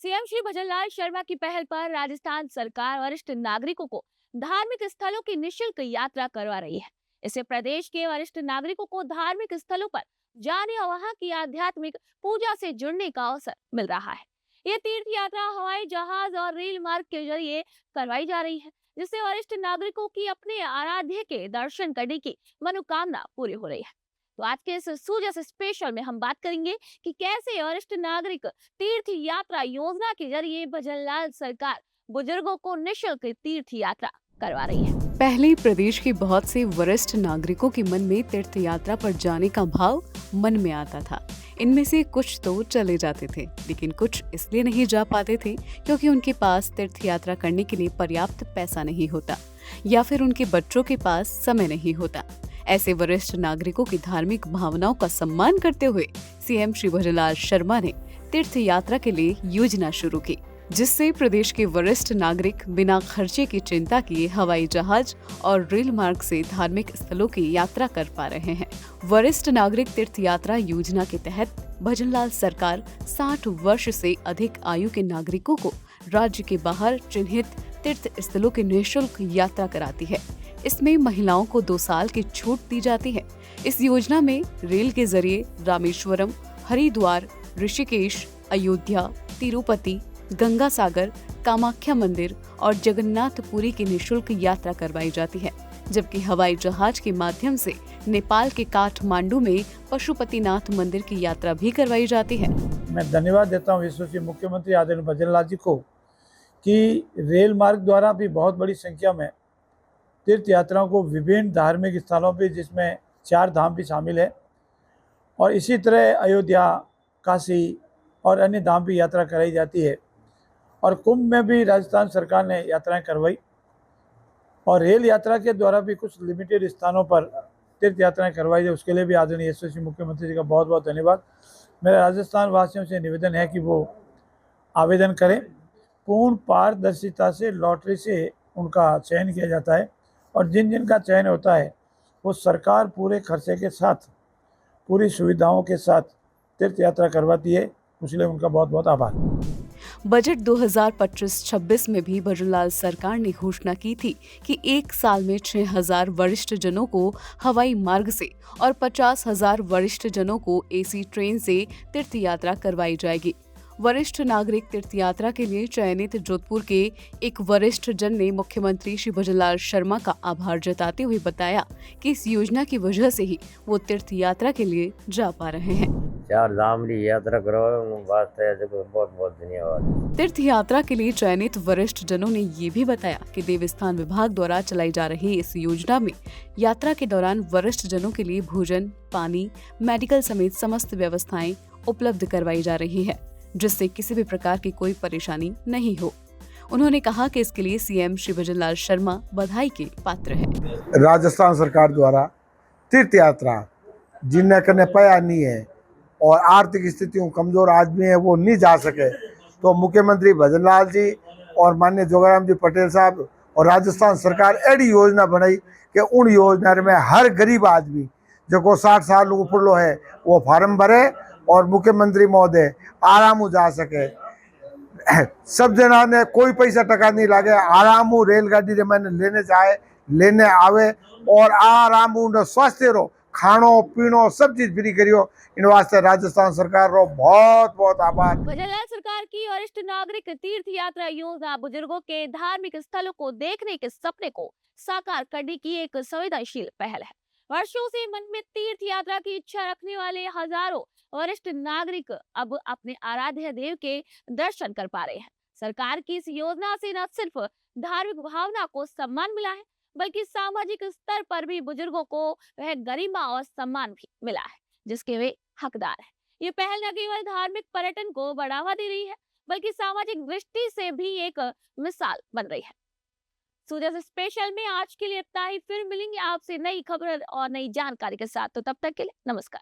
CM Shri Bhajanlal Sharma की पहल पर राजस्थान सरकार वरिष्ठ नागरिकों को धार्मिक स्थलों की निशुल्क यात्रा करवा रही है। इससे प्रदेश के वरिष्ठ नागरिकों को धार्मिक स्थलों पर जाने और वहां की आध्यात्मिक पूजा से जुड़ने का अवसर मिल रहा है। ये तीर्थ यात्रा हवाई जहाज और रेल मार्ग के जरिए करवाई जा रही है, जिससे वरिष्ठ नागरिकों की अपने आराध्य के दर्शन करने की मनोकामना पूरी हो रही है। तो आज के इस सूजस स्पेशल में हम बात करेंगे कि कैसे वरिष्ठ नागरिक तीर्थ यात्रा योजना के जरिए भजनलाल सरकार बुजुर्गों को निशुल्क तीर्थ यात्रा करवा रही है। पहले प्रदेश के बहुत से वरिष्ठ नागरिकों के मन में तीर्थ यात्रा पर जाने का भाव मन में आता था। इनमें से कुछ तो चले जाते थे, लेकिन कुछ इसलिए नहीं जा पाते थे क्योंकि उनके पास तीर्थ यात्रा करने के लिए पर्याप्त पैसा नहीं होता या फिर उनके बच्चों के पास समय नहीं होता। ऐसे वरिष्ठ नागरिकों की धार्मिक भावनाओं का सम्मान करते हुए सीएम श्री भजनलाल शर्मा ने तीर्थ यात्रा के लिए योजना शुरू की, जिससे प्रदेश के वरिष्ठ नागरिक बिना खर्चे की चिंता किए हवाई जहाज और रेल मार्ग से धार्मिक स्थलों की यात्रा कर पा रहे हैं। वरिष्ठ नागरिक तीर्थ यात्रा योजना के तहत भजनलाल सरकार 60 वर्ष से अधिक आयु के नागरिकों को राज्य के बाहर चिन्हित तीर्थ स्थलों की निःशुल्क यात्रा कराती है। इसमें महिलाओं को 2 साल की छूट दी जाती है। इस योजना में रेल के जरिए रामेश्वरम, हरिद्वार, ऋषिकेश, अयोध्या, तिरुपति, गंगा सागर, कामाख्या मंदिर और जगन्नाथपुरी की निःशुल्क यात्रा करवाई जाती है, जबकि हवाई जहाज के माध्यम से नेपाल के काठमांडू में पशुपतिनाथ मंदिर की यात्रा भी करवाई जाती है। मैं धन्यवाद देता हूँ विश्व के मुख्यमंत्री आदरणीय भजनलाल जी को कि रेल मार्ग द्वारा भी बहुत बड़ी संख्या में तीर्थ यात्राओं को विभिन्न धार्मिक स्थलों पे, जिसमें 4 धाम भी शामिल है, और इसी तरह अयोध्या, काशी और अन्य धाम भी यात्रा कराई जाती है। और कुंभ में भी राजस्थान सरकार ने यात्राएं करवाई, और रेल यात्रा के द्वारा भी कुछ लिमिटेड स्थानों पर तीर्थ यात्राएं करवाई जाए। उसके लिए भी आदरणीय यशस्वी मुख्यमंत्री जी का बहुत बहुत धन्यवाद। मेरा राजस्थान वासियों से निवेदन है कि वो आवेदन करें। पूर्ण पारदर्शिता से लॉटरी से उनका चयन किया जाता है, और जिन जिन का चयन होता है वो सरकार पूरे खर्चे के साथ, पूरी सुविधाओं के साथ तीर्थ यात्रा करवाती है। इसलिए उनका बहुत बहुत आभार। बजट 2025-26 में भी भजनलाल सरकार ने घोषणा की थी कि 1 साल में 6,000 वरिष्ठ जनों को हवाई मार्ग से और 50,000 वरिष्ठ जनों को एसी ट्रेन से तीर्थ यात्रा करवाई जाएगी। वरिष्ठ नागरिक तीर्थ यात्रा के लिए चयनित जोधपुर के एक वरिष्ठ जन ने मुख्यमंत्री श्री भजनलाल शर्मा का आभार जताते हुए बताया कि इस योजना की वजह से ही वो तीर्थ यात्रा के लिए जा पा रहे हैं। 4 धाम की यात्रा करवाओ, वास्ते बहुत बहुत धन्यवाद। तीर्थ यात्रा के लिए चयनित वरिष्ठ जनों ने ये भी बताया कि देवस्थान विभाग द्वारा चलाई जा रही इस योजना में यात्रा के दौरान वरिष्ठ जनों के लिए भोजन, पानी, मेडिकल समेत समस्त व्यवस्थाएं उपलब्ध करवाई जा रही है, जिससे किसी भी प्रकार की कोई परेशानी नहीं हो। उन्होंने कहा कि इसके लिए सीएम श्री भजनलाल शर्मा बधाई के पात्र हैं। राजस्थान सरकार द्वारा तीर्थ यात्रा जिन्हें करने पाया नहीं है और आर्थिक स्थितियों कमजोर आदमी है वो नहीं जा सके, तो मुख्यमंत्री भजनलाल जी और माननीय जोगाराम जी पटेल साहब और राजस्थान सरकार ऐसी योजना बनाई कि उन योजना में हर गरीब आदमी जो 60 साल ऊपर है वो फार्म भरे और मुख्यमंत्री महोदय आराम जा सके। सब जना ने कोई पैसा टका नहीं लागे, आराम रेलगाड़ी रे मैंने लेने जाए, लेने आवे और आराम स्वास्थ्य रो खानो पीनो सब चीज फ्री करियो। इन वास्ते राजस्थान सरकार रो बहुत बहुत आभार। भजनलाल सरकार की वरिष्ठ नागरिक तीर्थ यात्रा योजना बुजुर्गों के धार्मिक स्थलों को देखने के सपने को साकार करने की एक संवेदनशील पहल है। वर्षों से मन में तीर्थ यात्रा की इच्छा रखने वाले हजारों वरिष्ठ नागरिक अब अपने आराध्य देव के दर्शन कर पा रहे हैं। सरकार की इस योजना से न सिर्फ धार्मिक भावना को सम्मान मिला है, बल्कि सामाजिक स्तर पर भी बुजुर्गों को वह गरिमा और सम्मान भी मिला है जिसके वे हकदार हैं। ये पहल न केवल धार्मिक पर्यटन को बढ़ावा दे रही है, बल्कि सामाजिक दृष्टि से भी एक मिसाल बन रही है। सूजस स्पेशल में आज के लिए इतना ही। फिर मिलेंगे आपसे नई खबर और नई जानकारी के साथ, तो तब तक के लिए नमस्कार।